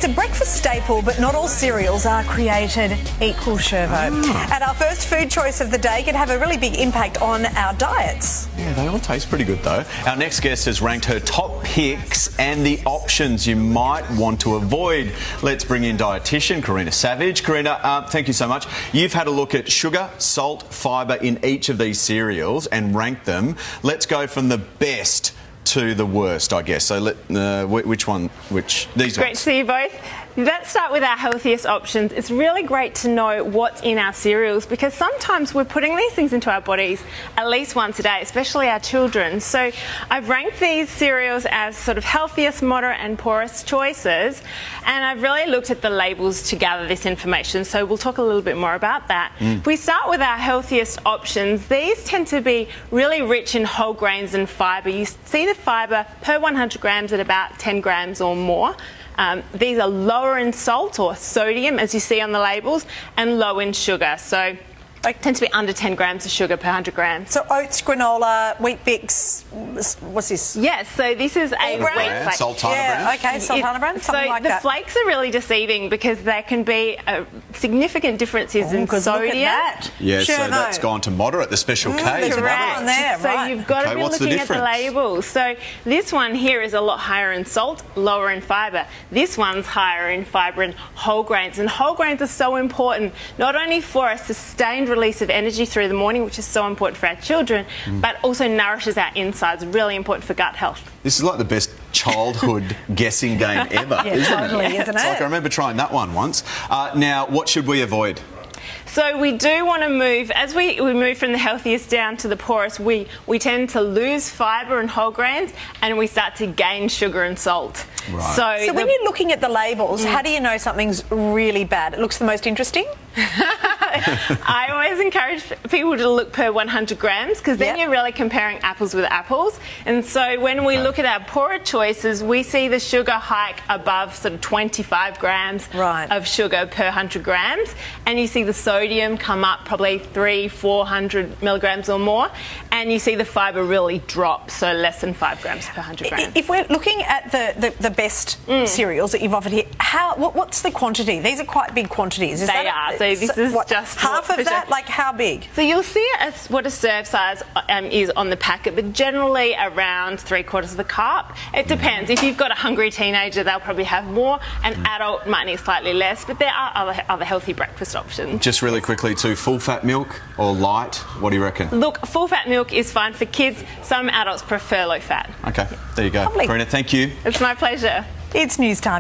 It's a breakfast staple, but not all cereals are created equal, Shervo. And our first food choice of the day can have a really big impact on our diets. Yeah, they all taste pretty good though. Our next guest has ranked her top picks and the options you might want to avoid. Let's bring in dietitian Karina Savage. Karina, thank you so much. You've had a look at sugar, salt, fibre in each of these cereals and ranked them. Let's go from the best to the worst, I guess. So which these Great ones? to see you both. Let's start with our healthiest options. It's really great to know what's in our cereals because sometimes we're putting these things into our bodies at least once a day, especially our children. So I've ranked these cereals as sort of healthiest, moderate and poorest choices, and I've really looked at the labels to gather this information, so we'll talk a little bit more about that. If we start with our healthiest options, these tend to be really rich in whole grains and fibre. You see the fibre per 100 grams at about 10 grams or more. These are lower in salt or sodium, as you see on the labels, and low in sugar. So they tend to be under 10 grams of sugar per 100 grams. So oats, granola, wheat bix, what's this? Yes, so this is a wheat flake. Sultana Yeah, brand. okay, sultana brand, something like the that. flakes are really deceiving because there can be significant differences in sodium. Look at that. Yeah, so Shervo. that's gone to moderate. The special K is there's a moderate. one there, So right. you've got to Okay, be what's the looking at the difference? labels. So this one here is a lot higher in salt, lower in fibre. This one's higher in fibre and whole grains. And whole grains are so important, not only for a sustained release of energy through the morning, which is so important for our children, but also nourishes our insides, really important for gut health. This is like the best childhood guessing game ever, Yeah, isn't totally, it? isn't It's like it? I remember trying that one once. Now, what should we avoid? So we do want to move, as we move from the healthiest down to the poorest, we tend to lose fibre and whole grains and we start to gain sugar and salt. Right. So when you're looking at the labels, how do you know something's really bad? It looks the most interesting? I always encourage people to look per 100 grams because then you're really comparing apples with apples. And so when we look at our poorer choices, we see the sugar hike above sort of 25 grams of sugar per 100 grams. And you see the sodium come up probably 300-400 milligrams or more. And you see the fibre really drop, so less than 5 grams per 100 grams. If we're looking at the best cereals that you've offered here, what's the quantity? These are quite big quantities. They are. So this is just half of that? Like how big? So you'll see what a serve size is on the packet, but generally around 3/4 of a cup. It depends. If you've got a hungry teenager, they'll probably have more. An adult might need slightly less, but there are other healthy breakfast options. Just really quickly too, full fat milk or light? What do you reckon? Look, full fat milk is fine for kids. Some adults prefer low fat. Okay, there you go. Lovely. Karina, thank you. It's my pleasure. It's news time.